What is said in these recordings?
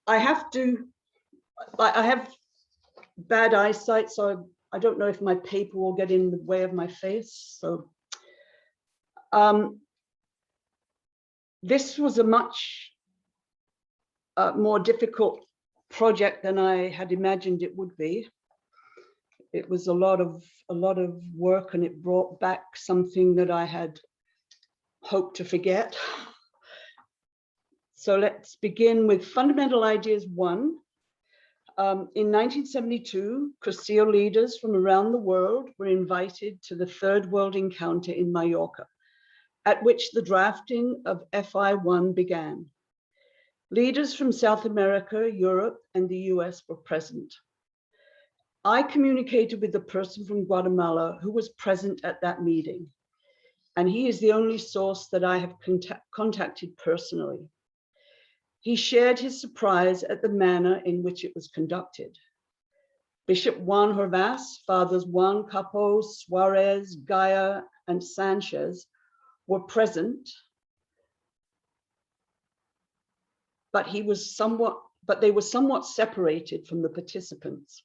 I have bad eyesight, so I don't know if my paper will get in the way of my face. So this was a much more difficult project than I had imagined it would be. It was a lot of work, and it brought back something that I had hoped to forget. So let's begin with Fundamental Ideas 1. In 1972, Castile leaders from around the world were invited to the Third World Encounter in Mallorca, at which the drafting of FI1 began. Leaders from South America, Europe, and the US were present. I communicated with the person from Guatemala who was present at that meeting, and he is the only source that I have contacted personally. He shared his surprise at the manner in which it was conducted. Bishop Juan Hervas, Fathers Juan Capo, Suarez, Gaia, and Sanchez were present, but they were somewhat separated from the participants.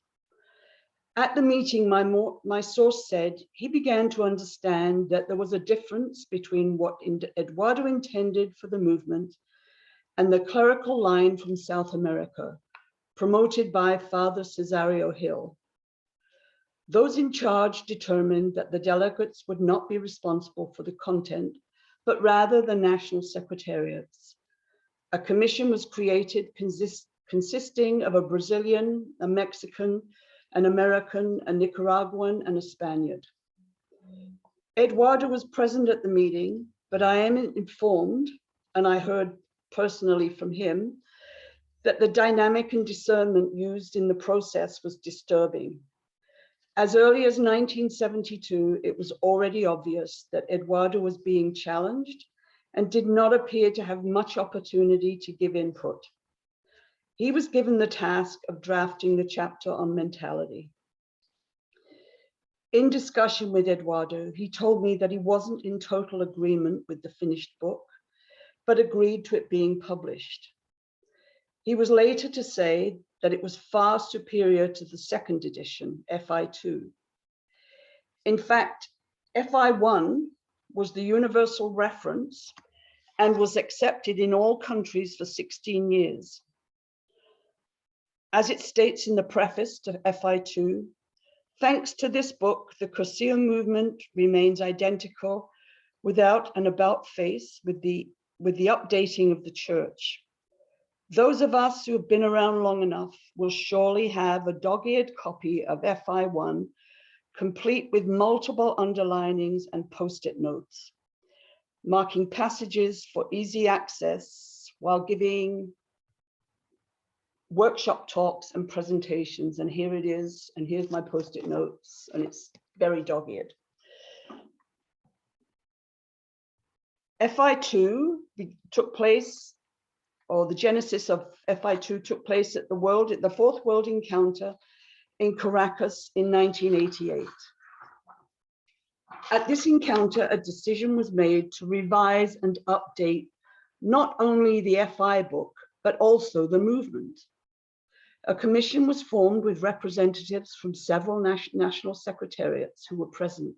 At the meeting, my source said he began to understand that there was a difference between what Eduardo intended for the movement and the clerical line from South America, promoted by Father Cesario Hill. Those in charge determined that the delegates would not be responsible for the content, but rather the national secretariats. A commission was created consisting of a Brazilian, a Mexican, an American, a Nicaraguan, and a Spaniard. Eduardo was present at the meeting, but I am informed, and I heard personally from him, that the dynamic and discernment used in the process was disturbing. As early as 1972, it was already obvious that Eduardo was being challenged and did not appear to have much opportunity to give input. He was given the task of drafting the chapter on mentality. In discussion with Eduardo, he told me that he wasn't in total agreement with the finished book, but agreed to it being published. He was later to say that it was far superior to the second edition, FI2. In fact, FI1 was the universal reference and was accepted in all countries for 16 years. As it states in the preface to FI2, thanks to this book, the Castile movement remains identical without an about face with the updating of the church. Those of us who have been around long enough will surely have a dog-eared copy of FI1, complete with multiple underlinings and post-it notes, marking passages for easy access while giving workshop talks and presentations. And here it is, and here's my post-it notes, and it's very dog-eared. FI2 took place, or the genesis of FI2 took place at the Fourth World Encounter in Caracas in 1988. At this encounter, a decision was made to revise and update not only the FI book, but also the movement. A commission was formed with representatives from several national secretariats who were present.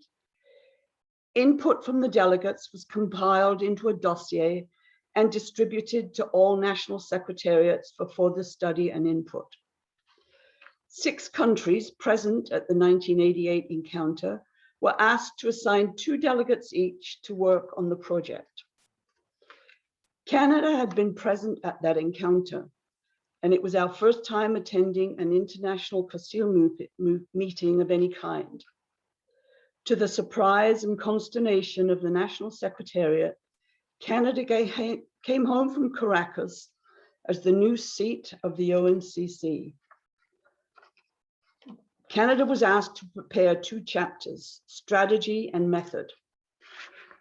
Input from the delegates was compiled into a dossier and distributed to all national secretariats for further study and input. 6 countries present at the 1988 encounter were asked to assign 2 delegates each to work on the project. Canada had been present at that encounter, and it was our first time attending an international Castile meeting of any kind. To the surprise and consternation of the National Secretariat, Canada came home from Caracas as the new seat of the ONCC. Canada was asked to prepare 2 chapters, strategy and method.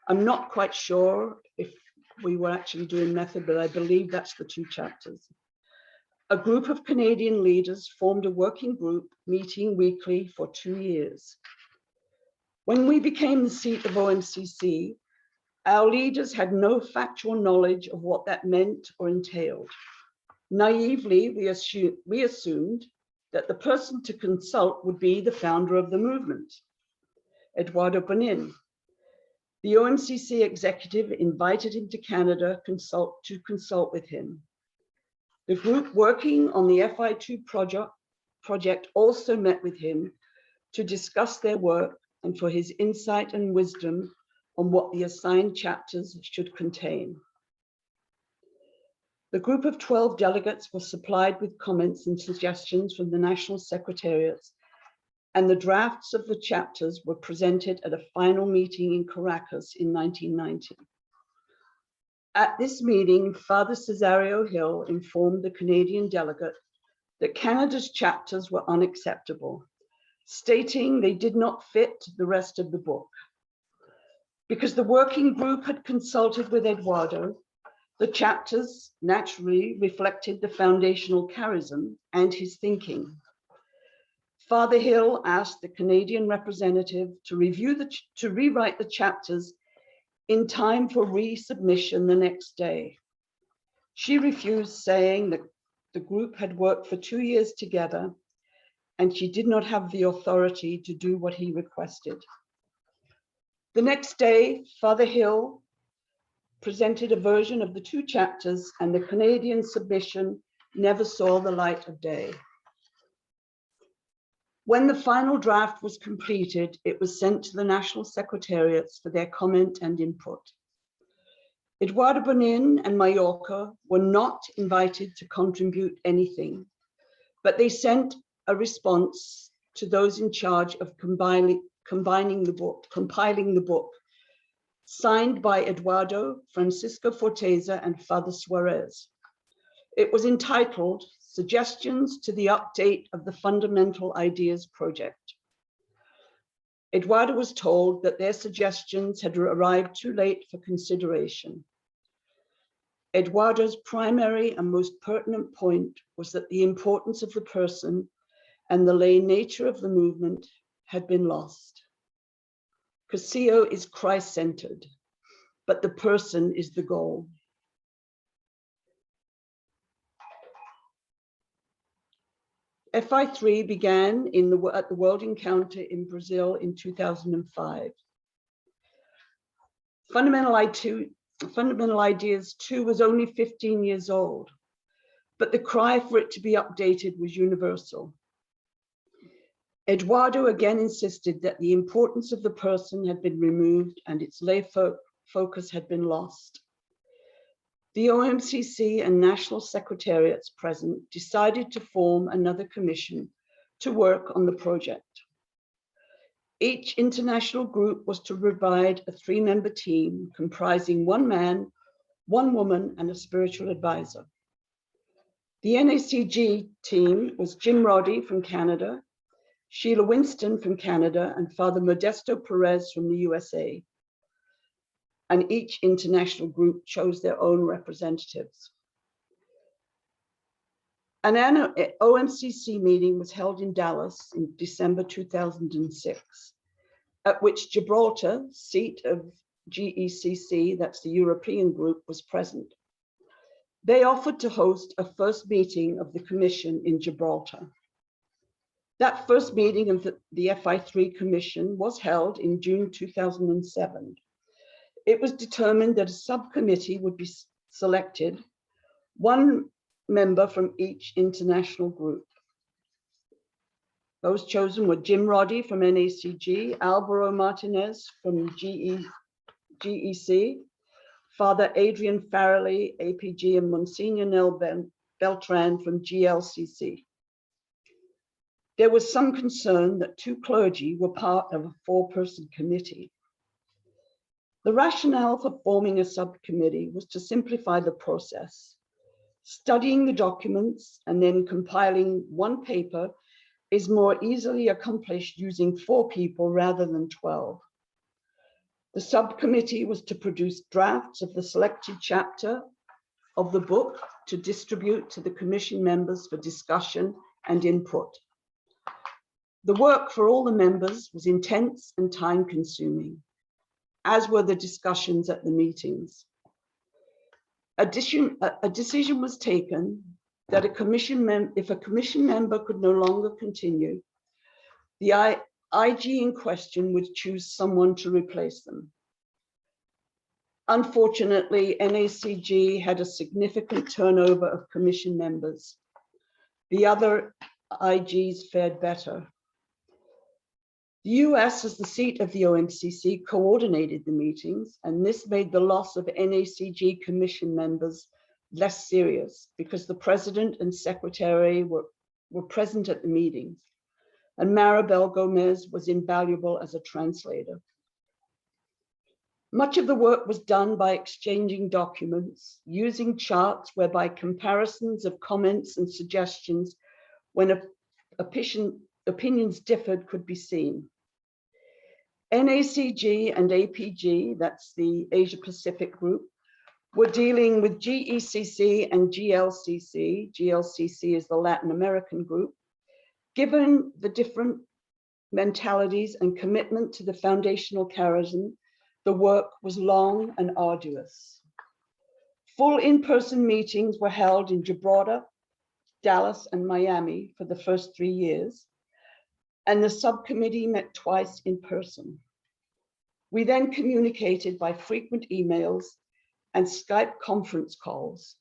I'm not quite sure if we were actually doing method, but I believe that's the 2 chapters. A group of Canadian leaders formed a working group meeting weekly for 2 years. When we became the seat of ONCC, Our leaders had no factual knowledge of what that meant or entailed. Naively, we assumed that the person to consult would be the founder of the movement, Eduardo Bonin. The OMCC executive invited him to Canada to consult with him. The group working on the FI3 project also met with him to discuss their work and for his insight and wisdom on what the assigned chapters should contain. The group of 12 delegates was supplied with comments and suggestions from the national secretariats, and the drafts of the chapters were presented at a final meeting in Caracas in 1990. At this meeting, Father Cesario Hill informed the Canadian delegate that Canada's chapters were unacceptable, stating they did not fit the rest of the book. Because the working group had consulted with Eduardo, the chapters naturally reflected the foundational charism and his thinking. Father Hill asked the Canadian representative to rewrite the chapters in time for resubmission the next day. She refused, saying that the group had worked for 2 years together and she did not have the authority to do what he requested. The next day, Father Hill presented a version of the 2 chapters, and the Canadian submission never saw the light of day. When the final draft was completed, it was sent to the national secretariats for their comment and input. Eduardo Bonin and Mallorca were not invited to contribute anything, but they sent a response to those in charge of compiling the book, signed by Eduardo, Francisco Forteza, and Father Suarez. It was entitled Suggestions to the Update of the Fundamental Ideas Project. Eduardo was told that their suggestions had arrived too late for consideration. Eduardo's primary and most pertinent point was that the importance of the person and the lay nature of the movement had been lost. Cursillo is Christ-centered, but the person is the goal. FI3 began at the World Encounter in Brazil in 2005. Fundamental Ideas 2 was only 15 years old, but the cry for it to be updated was universal. Eduardo again insisted that the importance of the person had been removed and its lay focus had been lost. The OMCC and national secretariats present decided to form another commission to work on the project. Each international group was to provide a 3-member team comprising 1 man, 1 woman, and a spiritual advisor. The NACG team was Jim Roddy from Canada, Sheila Winston from Canada, and Father Modesto Perez from the USA. And each international group chose their own representatives. An OMCC meeting was held in Dallas in December 2006, at which Gibraltar, seat of GECC, that's the European group, was present. They offered to host a first meeting of the Commission in Gibraltar. That first meeting of the FI3 Commission was held in June 2007. It was determined that a subcommittee would be selected, 1 member from each international group. Those chosen were Jim Roddy from NACG, Alvaro Martinez from GEC, Father Adrian Farrelly, APG, and Monsignor Nel Beltran from GLCC. There was some concern that 2 clergy were part of a 4-person committee. The rationale for forming a subcommittee was to simplify the process. Studying the documents and then compiling 1 paper is more easily accomplished using 4 people rather than 12. The subcommittee was to produce drafts of the selected chapter of the book to distribute to the commission members for discussion and input. The work for all the members was intense and time-consuming. as were the discussions at the meetings. A decision was taken that if a commission member could no longer continue, the IG in question would choose someone to replace them. Unfortunately, NACG had a significant turnover of commission members. The other IGs fared better. The US, as the seat of the OMCC, coordinated the meetings, and this made the loss of NACG commission members less serious because the president and secretary were present at the meetings, and Maribel Gomez was invaluable as a translator. Much of the work was done by exchanging documents, using charts whereby comparisons of comments and suggestions when opinions differed could be seen. NACG and APG, that's the Asia Pacific group, were dealing with GECC and GLCC. GLCC is the Latin American group. Given the different mentalities and commitment to the foundational charism, the work was long and arduous. Full in-person meetings were held in Gibraltar, Dallas, and Miami for the first 3 years, and the subcommittee met twice in person. We then communicated by frequent emails and Skype conference calls.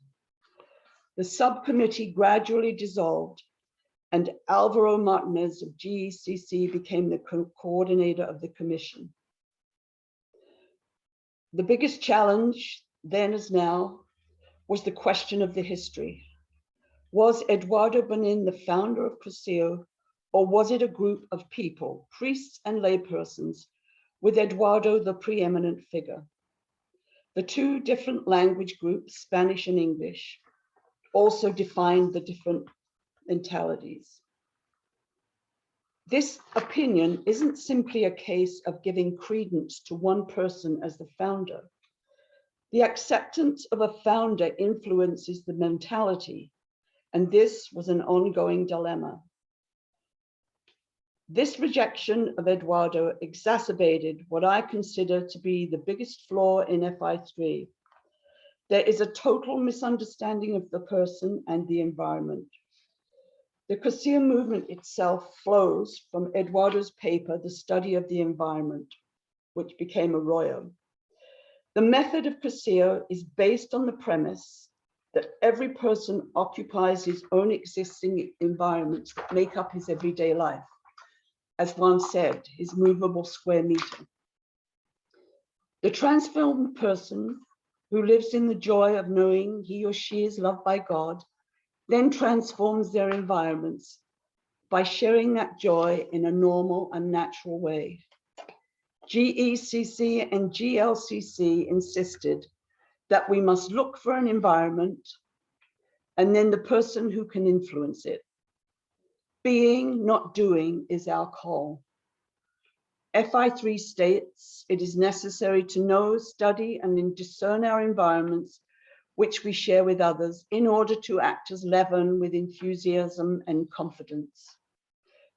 The subcommittee gradually dissolved, and Alvaro Martinez of GECC became the coordinator of the commission. The biggest challenge, then as now, was the question of the history. Was Eduardo Bonin the founder of CRCIO, or was it a group of people, priests and laypersons, with Eduardo the preeminent figure? The two different language groups, Spanish and English, also defined the different mentalities. This opinion isn't simply a case of giving credence to one person as the founder. The acceptance of a founder influences the mentality, and this was an ongoing dilemma. This rejection of Eduardo exacerbated what I consider to be the biggest flaw in FI3. There is a total misunderstanding of the person and the environment. The CRCIO movement itself flows from Eduardo's paper, The Study of the Environment, which became Arroyo. The method of CRCIO is based on the premise that every person occupies his own existing environments that make up his everyday life. As one said, his movable square meter. The transformed person who lives in the joy of knowing he or she is loved by God then transforms their environments by sharing that joy in a normal and natural way. GECC and GLCC insisted that we must look for an environment and then the person who can influence it. Being, not doing, is our call. FI3 states it is necessary to know, study, and discern our environments which we share with others in order to act as leaven with enthusiasm and confidence.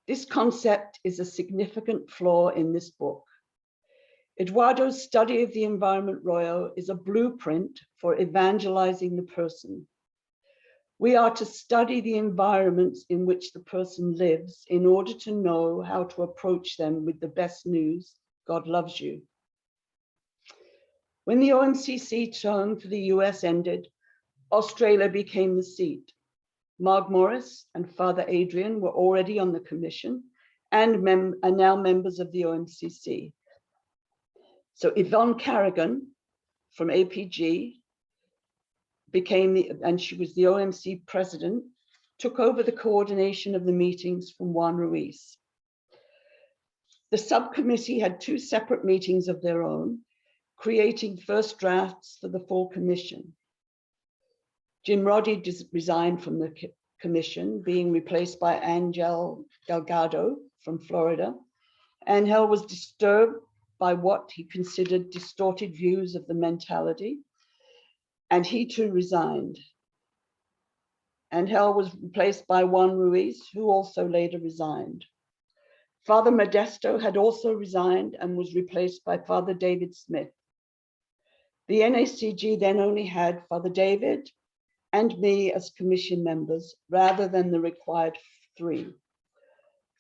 This concept is a significant flaw in this book. Eduardo's study of the environment royal is a blueprint for evangelizing the person. We are to study the environments in which the person lives in order to know how to approach them with the best news, God loves you. When the OMCC term for the US ended, Australia became the seat. Marg Morris and Father Adrian were already on the commission and are now members of the OMCC. So Yvonne Carrigan from APG and she was the OMC president, took over the coordination of the meetings from Juan Ruiz. The subcommittee had 2 separate meetings of their own, creating first drafts for the full commission. Jim Roddy resigned from the commission, being replaced by Angel Delgado from Florida. Angel was disturbed by what he considered distorted views of the mentality, and he too resigned. Angel was replaced by Juan Ruiz, who also later resigned. Father Modesto had also resigned and was replaced by Father David Smith. The NACG then only had Father David and me as commission members rather than the required 3.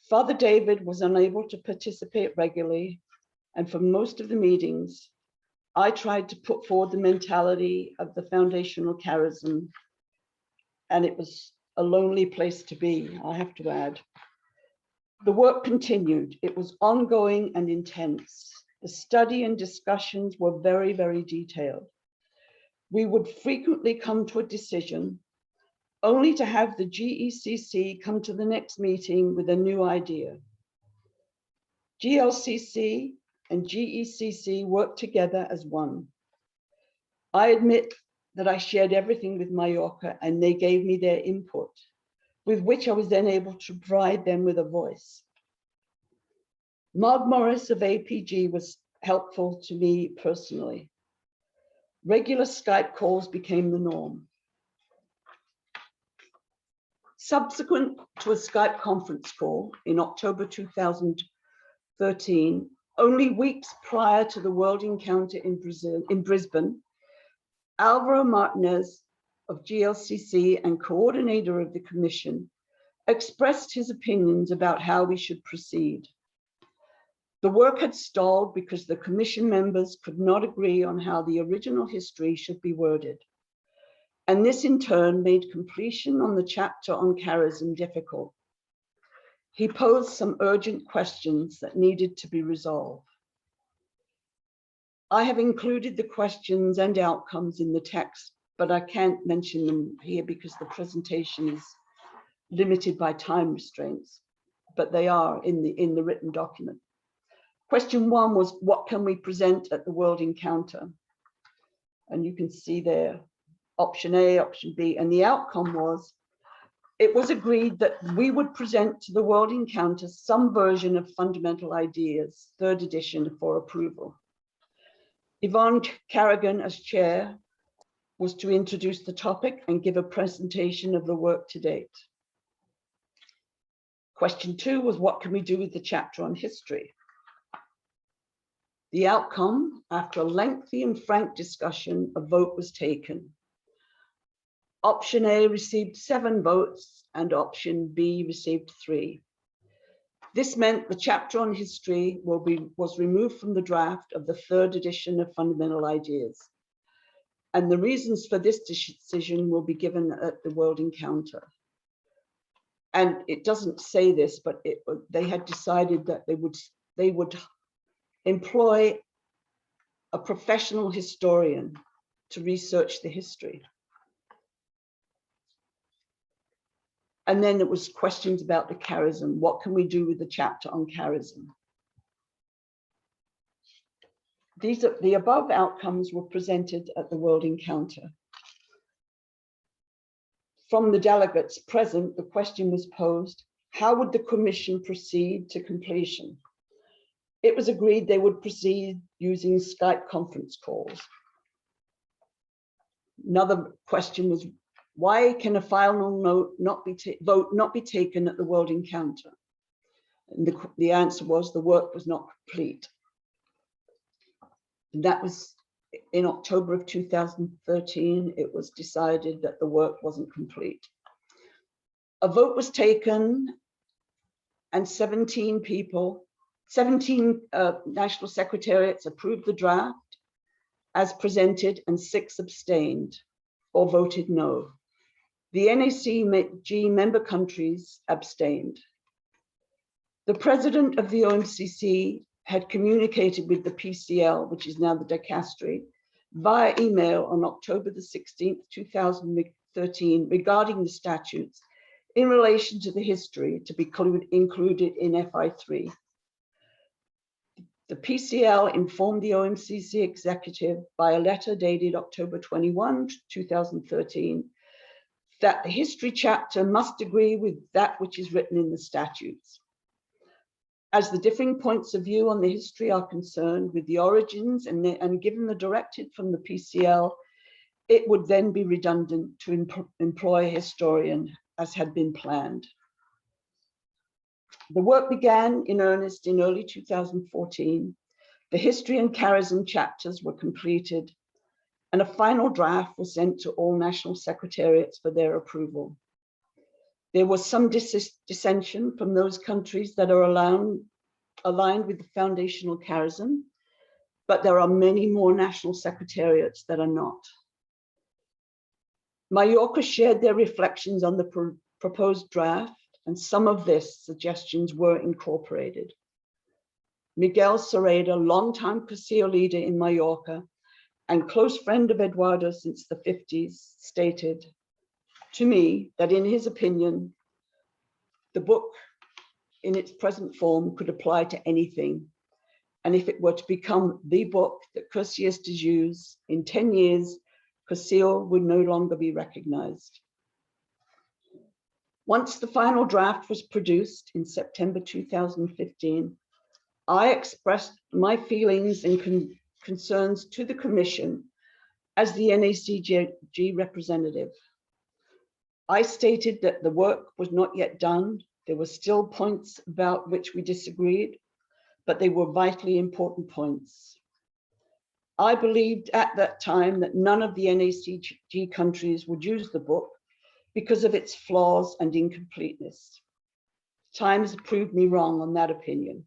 Father David was unable to participate regularly, and for most of the meetings, I tried to put forward the mentality of the foundational charism, and it was a lonely place to be, I have to add. The work continued. It was ongoing and intense. The study and discussions were very, very detailed. We would frequently come to a decision, only to have the GECC come to the next meeting with a new idea. GLCC and GECC worked together as one. I admit that I shared everything with Mallorca and they gave me their input, with which I was then able to provide them with a voice. Mark Morris of APG was helpful to me personally. Regular Skype calls became the norm. Subsequent to a Skype conference call in October 2013, only weeks prior to the World Encounter in Brisbane, Alvaro Martinez of GLCC and coordinator of the commission expressed his opinions about how we should proceed. The work had stalled because the commission members could not agree on how the original history should be worded. And this in turn made completion on the chapter on charism difficult. He posed some urgent questions that needed to be resolved. I have included the questions and outcomes in the text, but I can't mention them here because the presentation is limited by time restraints, but they are in the written document. Question 1 was, what can we present at the World Encounter? And you can see there, option A, option B, and the outcome was, it was agreed that we would present to the World Encounter some version of Fundamental Ideas, 3rd edition, for approval. Yvonne Carrigan, as chair, was to introduce the topic and give a presentation of the work to date. Question 2 was, what can we do with the chapter on history? The outcome, after a lengthy and frank discussion, a vote was taken. Option A received 7 votes and option B received 3. This meant the chapter on history was removed from the draft of the 3rd edition of Fundamental Ideas. And the reasons for this decision will be given at the World Encounter. And it doesn't say this, but they had decided that they would employ a professional historian to research the history. And then it was questions about the charism. What can we do with the chapter on charism? The above outcomes were presented at the World Encounter. From the delegates present, the question was posed, how would the commission proceed to completion? It was agreed they would proceed using Skype conference calls. Another question was, why can a final vote not be taken at the World Encounter? And the answer was the work was not complete. And that was in October of 2013. It was decided that the work wasn't complete. A vote was taken and 17 national secretariats approved the draft as presented and 6 abstained or voted no. The NACG member countries abstained. The president of the OMCC had communicated with the PCL, which is now the dicastery, via email on October the 16th, 2013, regarding the statutes in relation to the history to be included in FI3. The PCL informed the OMCC executive by a letter dated October 21, 2013, that the history chapter must agree with that which is written in the statutes. As the differing points of view on the history are concerned with the origins and given the directive from the PCL, it would then be redundant to employ a historian as had been planned. The work began in earnest in early 2014. The history and charism chapters were completed, and a final draft was sent to all national secretariats for their approval. There was some dissension from those countries that are aligned with the foundational charism, but there are many more national secretariats that are not. Mallorca shared their reflections on the proposed draft, and some of their suggestions were incorporated. Miguel Serreda, longtime CACIO leader in Mallorca and close friend of Eduardo since the 50s, stated to me that in his opinion, the book in its present form could apply to anything. And if it were to become the book that CACIistas use in 10 years, CACIO would no longer be recognized. Once the final draft was produced in September 2015, I expressed my feelings and concerns to the Commission as the NACG representative. I stated that the work was not yet done. There were still points about which we disagreed, but they were vitally important points. I believed at that time that none of the NACG countries would use the book because of its flaws and incompleteness. Time has proved me wrong on that opinion.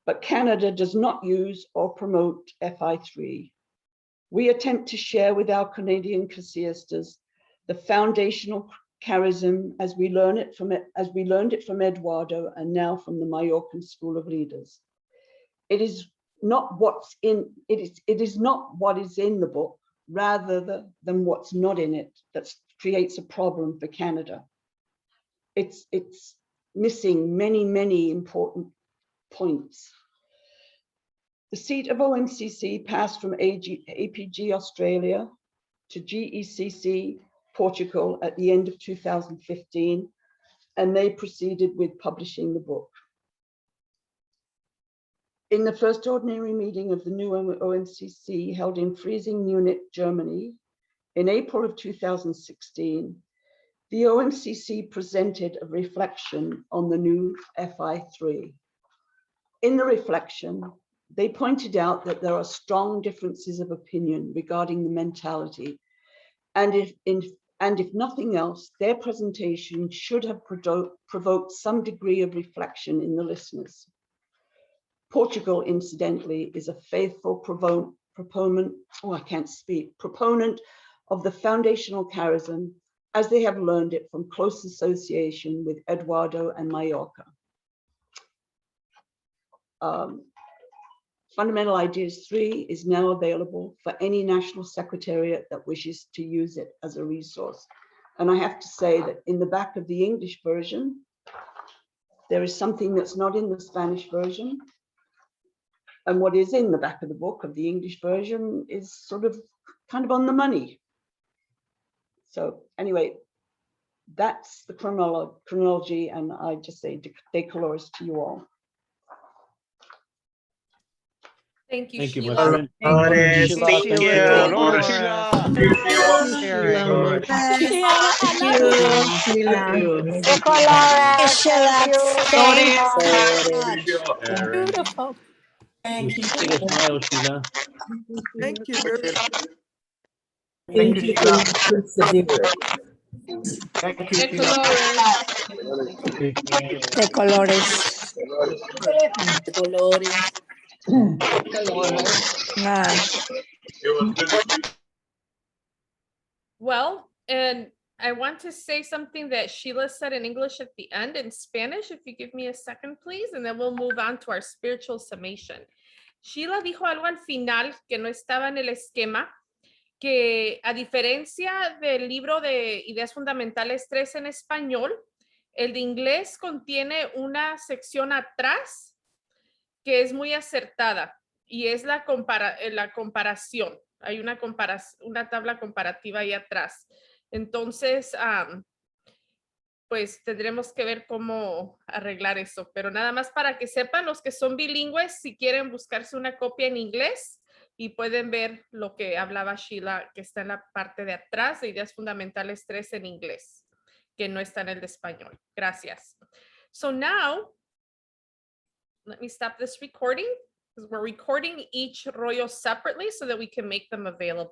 But Canada does not use or promote FI3. We attempt to share with our Canadian CACIistas the foundational charism as we learned it from Eduardo and now from the Mallorcan School of Leaders. It is not what is in the book, rather than what's not in it that creates a problem for Canada. It's missing many important points. The seat of OMCC passed from APG Australia to GECC Portugal at the end of 2015, and they proceeded with publishing the book. In the first ordinary meeting of the new OMCC held in Freising, Munich, Germany, in April of 2016, the OMCC presented a reflection on the new FI3. In the reflection, they pointed out that there are strong differences of opinion regarding the mentality, and if nothing else, their presentation should have provoked some degree of reflection in the listeners. Portugal, incidentally, is a faithful proponent of the foundational charism, as they have learned it from close association with Eduardo and Mallorca. Fundamental Ideas 3 is now available for any national secretariat that wishes to use it as a resource. And I have to say that in the back of the English version, there is something that's not in the Spanish version. And what is in the back of the book of the English version is sort of kind of on the money. So anyway, that's the chronology, and I just say de colores to you all. Thank you, Thank you, Sheila. Margaret. Dolores, Sheila, thank thank you. you. Dolores. Thank you for sharing. Sheila, I love you. De colores, thank you. Thank you for sharing. Beautiful. You bring a smile, Sheila. Thank you. Thank you, Sheila. Thank you, De Sheila. colores. De colores. Nada. Well, and I want to say something that Sheila said in English at the end in Spanish, if you give me a second, please, and then we'll move on to our spiritual summation. Sheila dijo algo al final que no estaba en el esquema, que a diferencia del libro de Ideas Fundamentales 3 en español, el de inglés contiene una sección atrás que es muy acertada y es la comparación. Hay una tabla comparativa ahí atrás. Entonces, pues tendremos que ver cómo arreglar eso. Pero nada más para que sepan los que son bilingües, si quieren buscarse una copia en inglés y pueden ver lo que hablaba Sheila, que está en la parte de atrás de Ideas Fundamentales 3 en inglés, que no está en el de español. Gracias. So now, let me stop this recording because we're recording each rollo separately so that we can make them available.